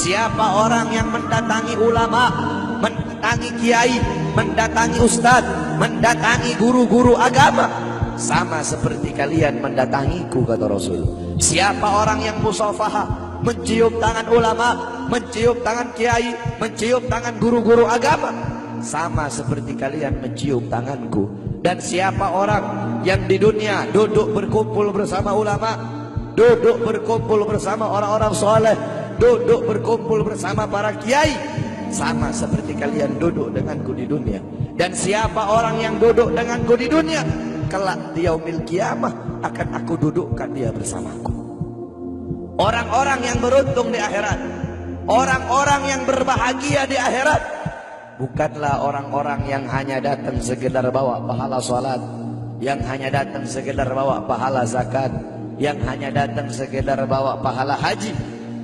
Siapa orang yang mendatangi ulama, mendatangi kiai, mendatangi ustadz, mendatangi guru-guru agama, sama seperti kalian mendatangiku, kata Rasul. Siapa orang yang musafahah, mencium tangan ulama, mencium tangan kiai, mencium tangan guru-guru agama, sama seperti kalian mencium tanganku. Dan siapa orang yang di dunia duduk berkumpul bersama ulama, duduk berkumpul bersama orang-orang soleh, duduk berkumpul bersama para kiai, sama seperti kalian duduk denganku di dunia. Dan siapa orang yang duduk denganku di dunia, kelak di yaumil kiamah akan aku dudukkan dia bersamaku. Orang-orang yang beruntung di akhirat, orang-orang yang berbahagia di akhirat, bukanlah orang-orang yang hanya datang sekedar bawa pahala salat, yang hanya datang sekedar bawa pahala zakat, yang hanya datang sekedar bawa pahala haji.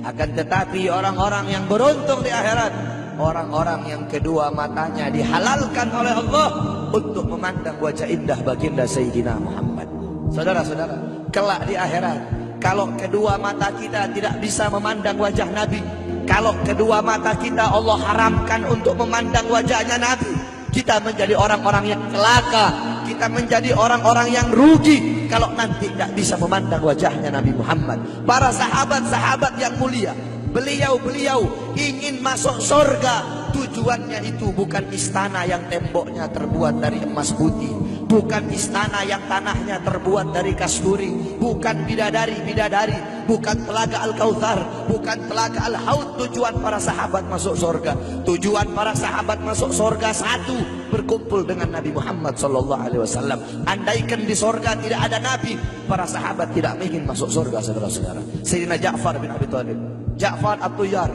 Akan tetapi orang-orang yang beruntung di akhirat, orang-orang yang kedua matanya dihalalkan oleh Allah untuk memandang wajah indah baginda Sayyidina Muhammad. Saudara-saudara, kelak di akhirat, kalau kedua mata kita tidak bisa memandang wajah Nabi, kalau kedua mata kita Allah haramkan untuk memandang wajahnya Nabi, kita menjadi orang-orang yang celaka, kita menjadi orang-orang yang rugi kalau nanti tidak bisa memandang wajahnya Nabi Muhammad. Para sahabat-sahabat yang mulia, beliau-beliau ingin masuk surga. Tujuannya itu bukan istana yang temboknya terbuat dari emas putih, bukan istana yang tanahnya terbuat dari kasturi, bukan bidadari-bidadari, bukan telaga Al-Kautsar, bukan telaga Al-Haud. Tujuan para sahabat masuk surga, tujuan para sahabat masuk surga satu, berkumpul dengan Nabi Muhammad SAW. Andaikan di surga tidak ada Nabi, para sahabat tidak ingin masuk surga, saudara-saudara. Sayyidina Ja'far bin Abi Thalib, Ja'far At-Tuyar,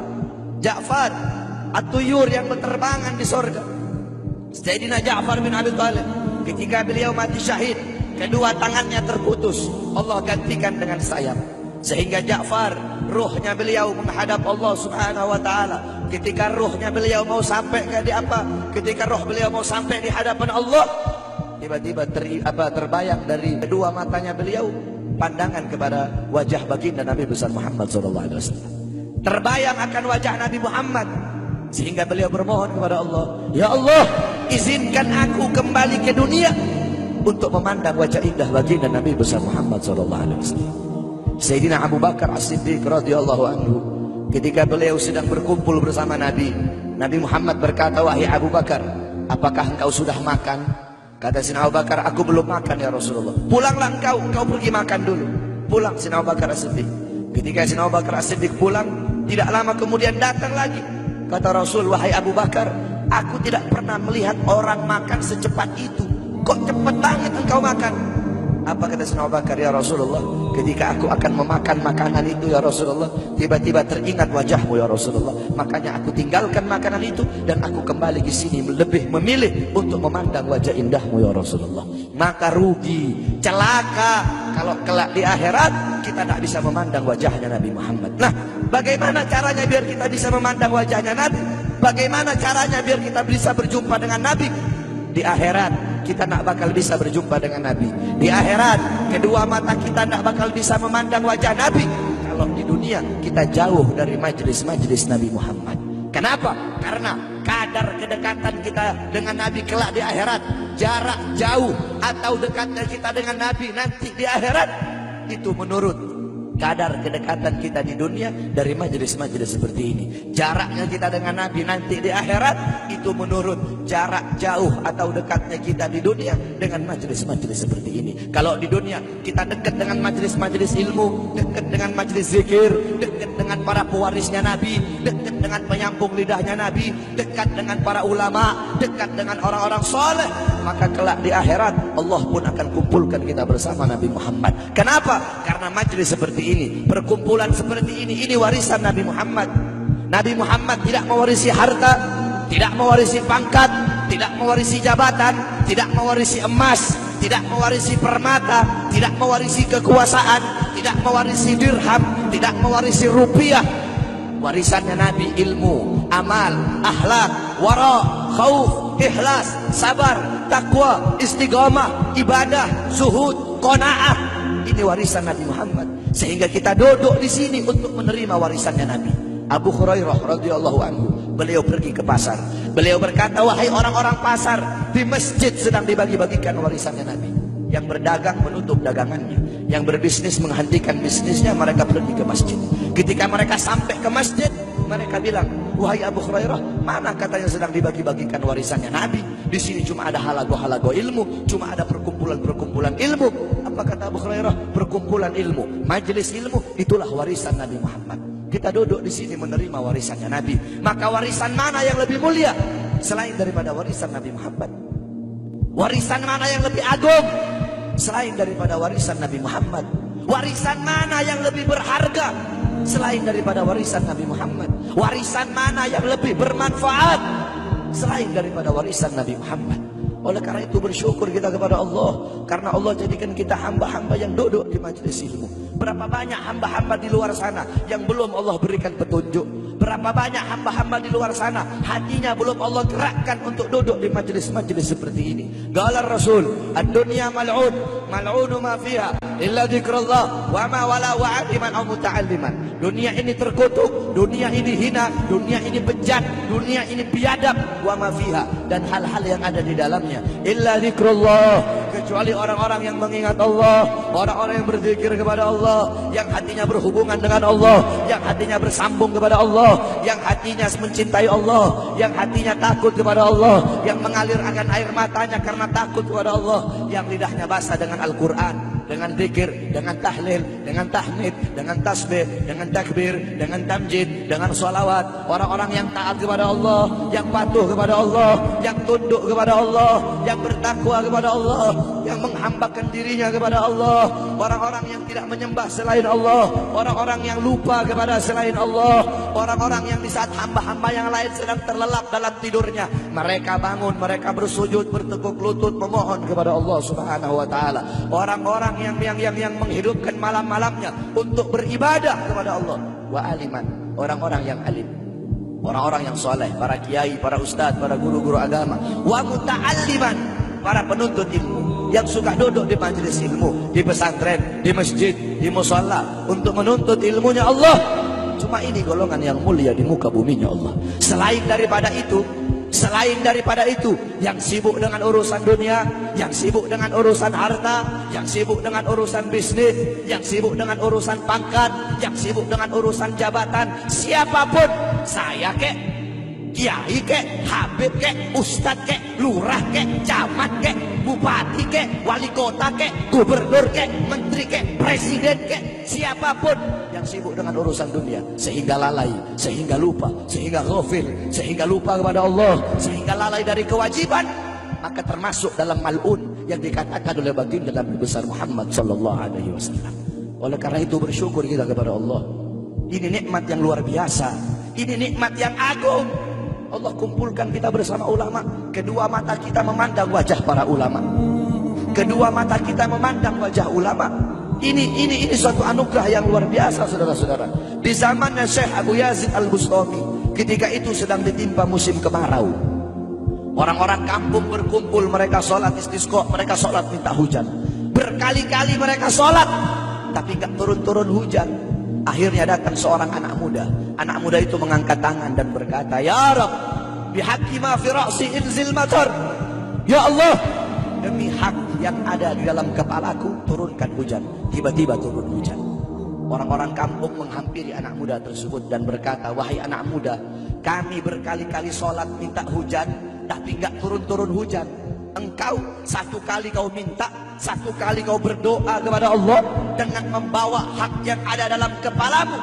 Ja'far At-Tuyur yang berterbangan di surga. Sayyidina Ja'far bin Abi Thalib, ketika beliau mati syahid, kedua tangannya terputus, Allah gantikan dengan sayap, sehingga Ja'far, ruhnya beliau menghadap Allah Subhanahu wa taala. Ketika ruhnya beliau mau sampai ketika roh beliau mau sampai di hadapan Allah, tiba-tiba terbayang dari kedua matanya beliau pandangan kepada wajah baginda Nabi besar Muhammad SAW. Terbayang akan wajah Nabi Muhammad, sehingga beliau bermohon kepada Allah, ya Allah, izinkan aku kembali ke dunia untuk memandang wajah indah baginda Nabi besar Muhammad SAW. Sayyidina Abu Bakar As-Siddiq radhiyallahu anhu, ketika beliau sedang berkumpul bersama Nabi, Nabi Muhammad berkata, wahai Abu Bakar, apakah engkau sudah makan? Kata Sayyidina Abu Bakar, aku belum makan ya Rasulullah. Pulanglah engkau pergi makan dulu. Pulang Sayyidina Abu Bakar As-Siddiq. Ketika Sayyidina Abu Bakar As-Siddiq pulang, tidak lama kemudian datang lagi. Kata Rasul, wahai Abu Bakar, aku tidak pernah melihat orang makan secepat itu. Kok cepat banget engkau makan? Apa kata Sayyidina Abu Bakar, ya Rasulullah, ketika aku akan memakan makanan itu ya Rasulullah, tiba-tiba teringat wajahmu ya Rasulullah. Makanya aku tinggalkan makanan itu dan aku kembali ke sini lebih memilih untuk memandang wajah indahmu ya Rasulullah. Maka rugi, celaka kalau kelak di akhirat kita tidak bisa memandang wajahnya Nabi Muhammad. Nah, bagaimana caranya biar kita bisa memandang wajahnya Nabi? Bagaimana caranya biar kita bisa berjumpa dengan Nabi? Di akhirat kita tidak bakal bisa berjumpa dengan Nabi. Di akhirat kedua mata kita tidak bakal bisa memandang wajah Nabi kalau di dunia kita jauh dari majelis-majelis Nabi Muhammad. Kenapa? Karena kadar kedekatan kita dengan Nabi kelak di akhirat, jarak jauh atau dekatnya kita dengan Nabi nanti di akhirat, itu menurut kadar kedekatan kita di dunia dari majelis-majelis seperti ini. Jaraknya kita dengan Nabi nanti di akhirat itu menurut jarak jauh atau dekatnya kita di dunia dengan majelis-majelis seperti ini. Kalau di dunia kita dekat dengan majelis-majelis ilmu, dekat dengan majelis zikir, dekat dengan para pewarisnya Nabi, dekat dengan penyambung lidahnya Nabi, dekat dengan para ulama, dekat dengan orang-orang soleh, maka kelak di akhirat Allah pun akan kumpulkan kita bersama Nabi Muhammad. Kenapa? Karena majelis seperti ini, perkumpulan seperti ini warisan Nabi Muhammad. Nabi Muhammad tidak mewarisi harta, tidak mewarisi pangkat, tidak mewarisi jabatan, tidak mewarisi emas, tidak mewarisi permata, tidak mewarisi kekuasaan, tidak mewarisi dirham, tidak mewarisi rupiah. Warisannya Nabi ilmu, amal, akhlak, wara, khauf, ikhlas, sabar, takwa, istiqamah, ibadah, zuhud, qanaah. Ini warisan Nabi Muhammad. Sehingga kita duduk di sini untuk menerima warisannya Nabi. Abu Hurairah radhiyallahu anhu, beliau pergi ke pasar. Beliau berkata, wahai orang-orang pasar, di masjid sedang dibagi-bagikan warisannya Nabi. Yang berdagang menutup dagangannya, yang berbisnis menghentikan bisnisnya, mereka pergi ke masjid. Ketika mereka sampai ke masjid, mereka bilang, wahai Abu Hurairah, mana katanya sedang dibagi-bagikan warisannya Nabi? Di sini cuma ada halago-halago ilmu, cuma ada perkumpulan-perkumpulan ilmu. Apa kata Abu Hurairah? Perkumpulan ilmu, majelis ilmu, itulah warisan Nabi Muhammad. Kita duduk di sini menerima warisannya Nabi. Maka warisan mana yang lebih mulia selain daripada warisan Nabi Muhammad? Warisan mana yang lebih agung selain daripada warisan Nabi Muhammad? Warisan mana yang lebih berharga selain daripada warisan Nabi Muhammad? Warisan mana yang lebih bermanfaat selain daripada warisan Nabi Muhammad? Oleh karena itu bersyukur kita kepada Allah, karena Allah jadikan kita hamba-hamba yang duduk di majelis ilmu. Berapa banyak hamba-hamba di luar sana yang belum Allah berikan petunjuk? Berapa banyak hamba-hamba di luar sana hatinya belum Allah gerakkan untuk duduk di majelis-majelis seperti ini. Qala Rasul, ad-dunya mal'un, mal'unu ma fiha illa dzikrullah wa ma wala wa'aliman aw muta'alliman. Dunia ini terkutuk, dunia ini hina, dunia ini bejat, dunia ini biadab, wa ma fiha, dan hal-hal yang ada di dalamnya illa dzikrullah, kecuali orang-orang yang mengingat Allah, orang-orang yang berzikir kepada Allah, yang hatinya berhubungan dengan Allah, yang hatinya bersambung kepada Allah, yang hatinya mencintai Allah, yang hatinya takut kepada Allah, yang mengalir akan air matanya karena takut kepada Allah, yang lidahnya basah dengan Al-Quran, dengan zikir, dengan tahlil, dengan tahmid, dengan tasbih, dengan takbir, dengan tamjid, dengan sholawat. Orang-orang yang taat kepada Allah, yang patuh kepada Allah, yang tunduk kepada Allah, yang bertakwa kepada Allah, yang menghambakan dirinya kepada Allah. Orang-orang yang tidak menyembah selain Allah, orang-orang yang lupa kepada selain Allah, orang-orang yang di saat hamba-hamba yang lain sedang terlelap dalam tidurnya, mereka bangun, mereka bersujud, bertekuk lutut memohon kepada Allah Subhanahu wa taala. Orang-orang yang menghidupkan malam-malamnya untuk beribadah kepada Allah. Wa aliman, orang-orang yang alim, orang-orang yang soleh, para kiai, para ustadz, para guru-guru agama. Wa muta'alliman, para penuntut ilmu yang suka duduk di majelis ilmu, di pesantren, di masjid, di musalla untuk menuntut ilmunya Allah. Cuma ini golongan yang mulia di muka buminya Allah. Selain daripada itu, yang sibuk dengan urusan dunia, yang sibuk dengan urusan harta, yang sibuk dengan urusan bisnis, yang sibuk dengan urusan pangkat, yang sibuk dengan urusan jabatan, siapapun, saya kek, kiai kek, habib kek, ustadz kek, lurah kek, camat kek, bupati kek, wali kota kek, gubernur kek, menteri kek, presiden kek, siapapun yang sibuk dengan urusan dunia sehingga lalai, sehingga lupa, sehingga ghafil, sehingga lupa kepada Allah, sehingga lalai dari kewajiban, maka termasuk dalam mal'un yang dikatakan oleh baginda Nabi besar Muhammad sallallahu alaihi wasallam. Oleh karena itu bersyukur kita kepada Allah. Ini nikmat yang luar biasa, ini nikmat yang agung. Allah kumpulkan kita bersama ulama. Kedua mata kita memandang wajah para ulama, kedua mata kita memandang wajah ulama. Ini suatu anugerah yang luar biasa, saudara-saudara. Di zamannya Syekh Abu Yazid Al-Bustami, ketika itu sedang ditimpa musim kemarau. Orang-orang kampung berkumpul, mereka sholat istisqa, mereka sholat minta hujan. Berkali-kali mereka sholat, tapi gak turun-turun hujan. Akhirnya datang seorang anak muda. Anak muda itu mengangkat tangan dan berkata, Ya Rab, bihaqqi ma fi ra'si inzil matar. Ya Allah, demi hak yang ada di dalam kepalaku, turunkan hujan. Tiba-tiba turun hujan. Orang-orang kampung menghampiri anak muda tersebut dan berkata, wahai anak muda, kami berkali-kali sholat minta hujan, tapi nggak turun-turun hujan. Engkau satu kali kau minta, satu kali kau berdoa kepada Allah dengan membawa hak yang ada dalam kepalamu,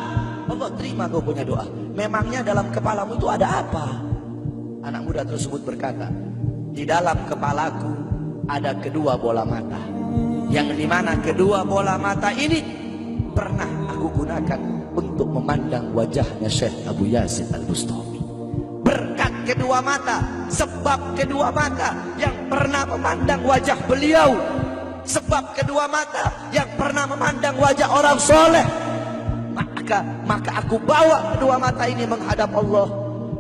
Allah terima kau punya doa. Memangnya dalam kepalamu itu ada apa? Anak muda tersebut berkata, di dalam kepalaku ada kedua bola mata, yang dimana kedua bola mata ini pernah aku gunakan untuk memandang wajahnya Syekh Abu Yazid Al-Bustami. Berkat kedua mata, sebab kedua mata yang pernah memandang wajah beliau, sebab kedua mata yang pernah memandang wajah orang soleh, maka aku bawa kedua mata ini menghadap Allah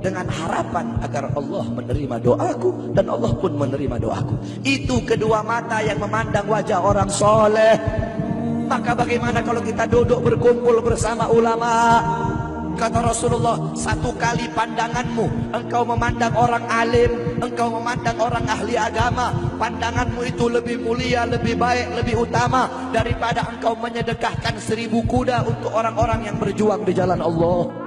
dengan harapan agar Allah menerima doaku, dan Allah pun menerima doaku. Itu kedua mata yang memandang wajah orang soleh. Maka bagaimana kalau kita duduk berkumpul bersama ulama, Kata Rasulullah, satu kali pandanganmu, engkau memandang orang alim, engkau memandang orang ahli agama, pandanganmu itu lebih mulia, lebih baik, lebih utama daripada engkau menyedekahkan 1000 kuda untuk orang-orang yang berjuang di jalan Allah.